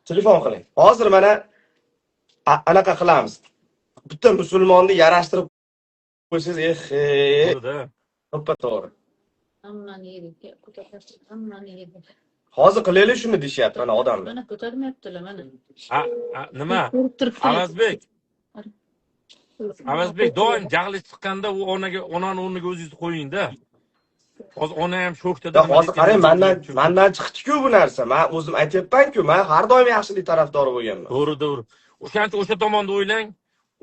Telefon qiling. Hozir mana anaqa qilamiz. Bitta musulmonni yarashtirib qo'ysangiz, To'g'ri-da. to'g'ri. Hozir qilaylik shuni deyishyapti mana odamlar. Mana ko'tarmayaptilar mana. Nima? Avazbek. Avazbek doim jahli chiqqanda u onani o'rniga o'zingiz qo'ying-da. Hozir ona ham shokda. Hozir qarang, mendan chiqdi-ku bu narsa. Men o'zim aytayapman-ku, men har doim yaxshilik tarafdori bo'lganman. To'g'ri. O'sha tomonda o'ylang,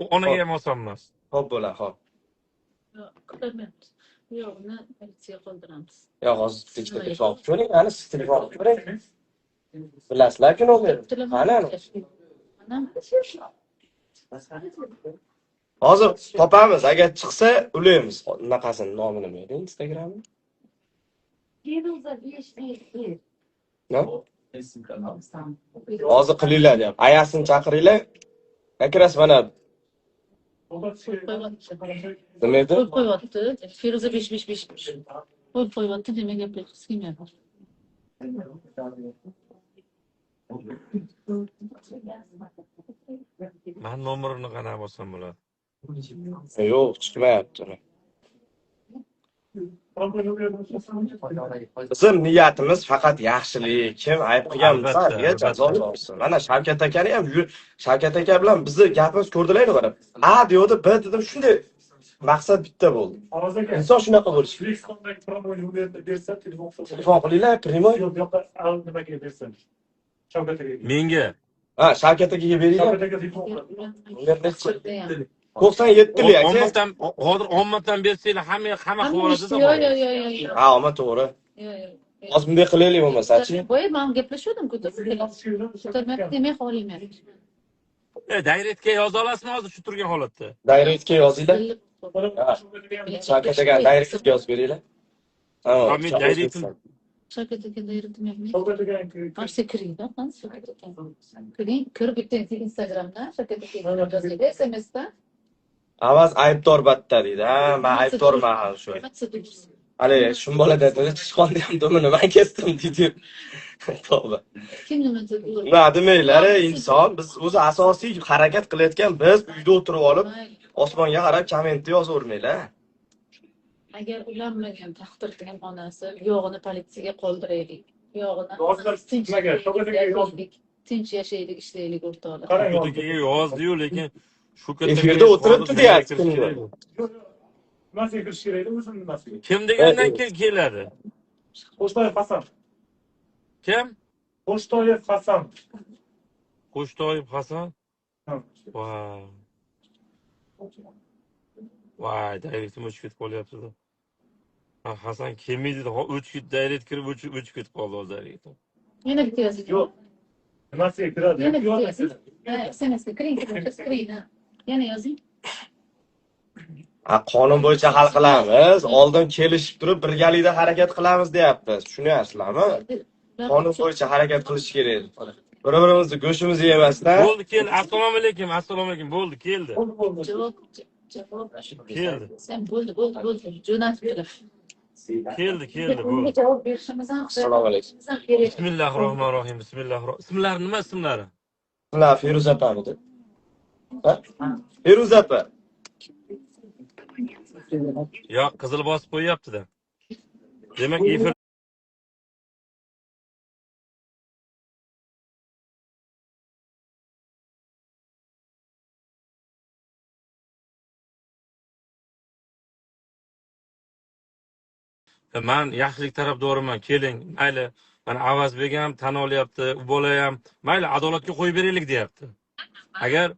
u onaga ham oson emas. Xo'p bo'ladi, xo'p. Ko'tarmayapti. Yo'q, uni politsiyaga qoldiramiz. Yo'q, hozir telefon qilib ko'ring, ana siz telefon qilib ko'ring. Bilasizlar-ku nomer. Mana. Hozir topamiz, agar chiqsa ulaymiz. Bunaqasini nomini bering, Instagramni. Hozir qilinglar deyapti. Ayasini chaqiringlar. Akras mana nima edi? Qo'yapti. Feruza 555. Qo'yapti, demak gaplashib kelmayapti. Men nomerini qana bosam bo'ladi. Yo'q, chiqmayapti. Bizim niyatimiz faqat yaxshilik. Kim ayb qilgan bo'lsa, jazo olsin. Mana Shavkat akani ham Shavkat aka bilan bizni gapimiz ko'rdilar-ku qarab. A deydi, B dedim, shunday maqsad bitta bo'ldi. Inson shunaqa bo'lishi. Telefon qilinglar, primoy. Nimaga bersin? Shavkat akaga. Menga. Ha, Shavkat akaga beringlar. Shavkat aka telefon qiladi. 97 lik aka. Hozir ommatdan bersanglar hamma qilib oladi. Ha, omma to'g'ri. Hozir bunday qilaylik bo'lmasa-chi. Voy, men gaplashuvdim-ku. Ko'tarmayapti, demak xohlaymayapti. Dayretga yoza olasizmi hozir shu turgan holatda? Dayretga yozinglar. Shavkat aka dayretga yozib beringlar. Ha, men dayretim. Shavkat aka dayretim yo'qmi? Qarshi kiring-da, Shavkat aka. Kiring, kirib bitta Instagramdan Shavkat aka yozinglar, SMS-da. Avaz aybdor batta deydi. Ha, men aybdorman shu. Hali shun bolada chiqqanda ham domini men kesdim deydi. To'g'ri. Kim nima dedi? Nima demanglar, inson biz o'zi asosiy harakat qilayotgan biz uyda o'tirib olib osmonga qarab kommentni yozavermanglar. Agar ular bilan taqdir qilgan onasi, yog'ini politsiyaga qoldiraylik. Yog'ini tinch yashaylik, ishlaylik o'rtoqlar. Qarang, yozdi-yu, lekin shu efirda o'tiribdi deyapti. Nimasiga kirish kerak edi, o'zim nimasiga. Kim degandan keladi? Qo'shtoyev Hasan. Kim? Qo'shtoyev Hasan. Qo'shtoyev Hasan? Voy, dayretim o'chib ketib qolyapti-da. Hasan kim edi? O'chib dayret kirib o'chib ketib qoldi hozir. Yana bitta yozing. Yo'q. Nimasiga kiradi? SMSga kiring. Yana yozing. Qonun bo'yicha hal qilamiz. Oldin kelishib turib birgalikda harakat qilamiz deyapmiz. Tushunyapsizlarmi? Qonun bo'yicha harakat qilish kerak. Bir-birimizni go'shimizni yemasdan. Bo'ldi, keldi. Assalomu alaykum. Bo'ldi, keldi. Javob. Keldi. Sen bo'ldi. Jo'natib tur. Keldi, bo'ldi. Javob berishimiz ham. Assalomu alaykum. Bismillahirrohmanirrohim. Ismlari nima ismlari? Ular Feruza opa edi. Feruza opa. Yo'q, qizil bosib qo'yapti-da. Demak, efir men yaxshilik tarafdoriman. Keling, mayli. Mana Avazbek ham tan olyapti, u bola ham mayli adolatga qo'yib beraylik deyapti. Agar